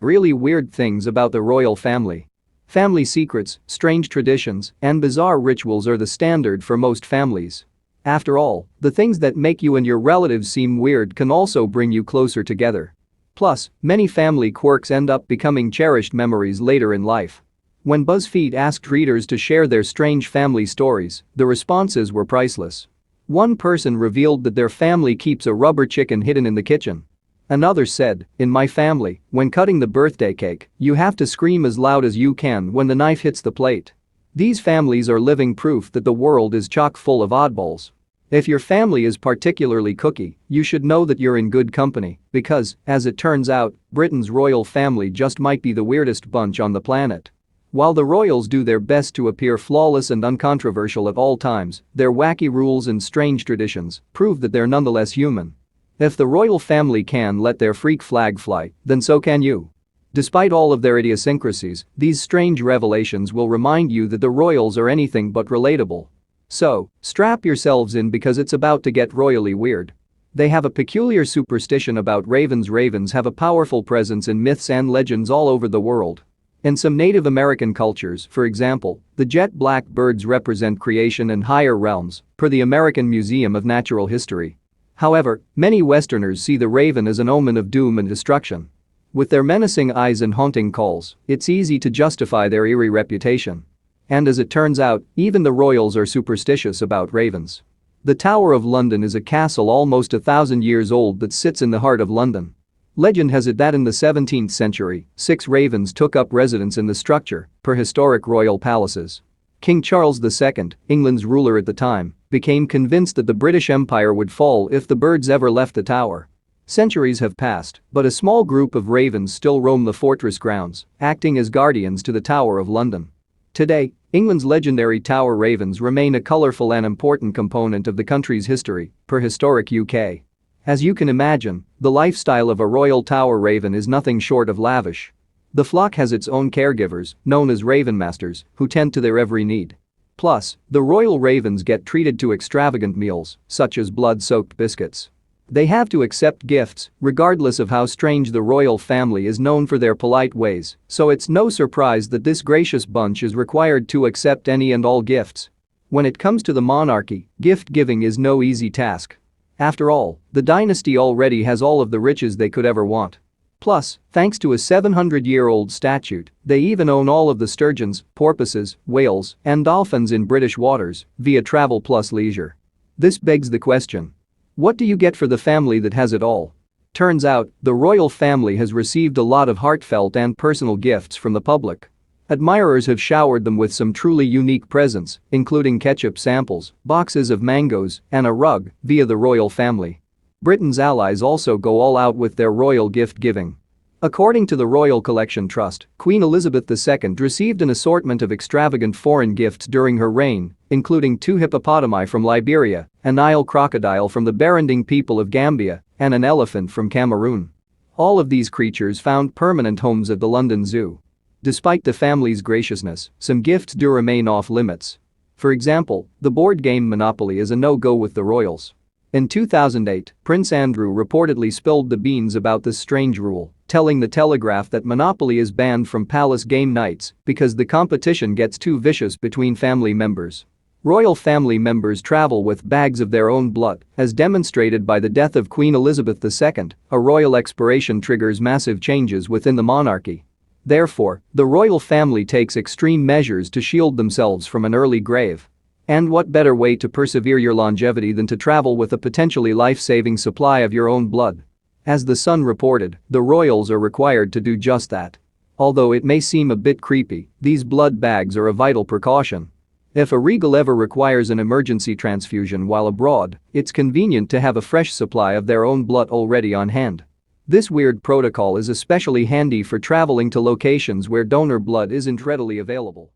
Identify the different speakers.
Speaker 1: Really weird things about the royal family. Family secrets, strange traditions, and bizarre rituals are the standard for most families. After all, the things that make you and your relatives seem weird can also bring you closer together. Plus, many family quirks end up becoming cherished memories later in life. When BuzzFeed asked readers to share their strange family stories, the responses were priceless. One person revealed that their family keeps a rubber chicken hidden in the kitchen. Another said, "In my family, when cutting the birthday cake, you have to scream as loud as you can when the knife hits the plate." These families are living proof that the world is chock full of oddballs. If your family is particularly kooky, you should know that you're in good company because, as it turns out, Britain's royal family just might be the weirdest bunch on the planet. While the royals do their best to appear flawless and uncontroversial at all times, their wacky rules and strange traditions prove that they're nonetheless human. If the royal family can let their freak flag fly, then so can you. Despite all of their idiosyncrasies, these strange revelations will remind you that the royals are anything but relatable. So, strap yourselves in because it's about to get royally weird. They have a peculiar superstition about ravens. Ravens have a powerful presence in myths and legends all over the world. In some Native American cultures, for example, the jet black birds represent creation and higher realms, per the American Museum of Natural History. However, many Westerners see the raven as an omen of doom and destruction. With their menacing eyes and haunting calls, it's easy to justify their eerie reputation. And as it turns out, even the royals are superstitious about ravens. The Tower of London is a castle almost 1,000 years old that sits in the heart of London. Legend has it that in the 17th century, 6 ravens took up residence in the structure, per historic royal palaces. King Charles II, England's ruler at the time, became convinced that the British Empire would fall if the birds ever left the tower. Centuries have passed, but a small group of ravens still roam the fortress grounds, acting as guardians to the Tower of London. Today, England's legendary tower ravens remain a colorful and important component of the country's history, per Historic UK. As you can imagine, the lifestyle of a royal tower raven is nothing short of lavish. The flock has its own caregivers, known as raven masters, who tend to their every need. Plus, the royal ravens get treated to extravagant meals, such as blood-soaked biscuits. They have to accept gifts, regardless of how strange. The royal family is known for their polite ways, so it's no surprise that this gracious bunch is required to accept any and all gifts. When it comes to the monarchy, gift-giving is no easy task. After all, the dynasty already has all of the riches they could ever want. Plus, thanks to a 700-year-old statute, they even own all of the sturgeons, porpoises, whales, and dolphins in British waters via Travel Plus Leisure. This begs the question: what do you get for the family that has it all? Turns out, the royal family has received a lot of heartfelt and personal gifts from the public. Admirers have showered them with some truly unique presents, including ketchup samples, boxes of mangoes, and a rug via the royal family. Britain's allies also go all out with their royal gift-giving. According to the Royal Collection Trust, Queen Elizabeth II received an assortment of extravagant foreign gifts during her reign, including 2 hippopotami from Liberia, a Nile crocodile from the Baranding people of Gambia, and an elephant from Cameroon. All of these creatures found permanent homes at the London Zoo. Despite the family's graciousness, some gifts do remain off-limits. For example, the board game Monopoly is a no-go with the royals. In 2008, Prince Andrew reportedly spilled the beans about this strange rule, telling The Telegraph that Monopoly is banned from palace game nights because the competition gets too vicious between family members. Royal family members travel with bags of their own blood, as demonstrated by the death of Queen Elizabeth II. A royal expiration triggers massive changes within the monarchy. Therefore, the royal family takes extreme measures to shield themselves from an early grave. And what better way to persevere your longevity than to travel with a potentially life-saving supply of your own blood? As The Sun reported, the royals are required to do just that. Although it may seem a bit creepy, these blood bags are a vital precaution. If a regal ever requires an emergency transfusion while abroad, it's convenient to have a fresh supply of their own blood already on hand. This weird protocol is especially handy for traveling to locations where donor blood isn't readily available.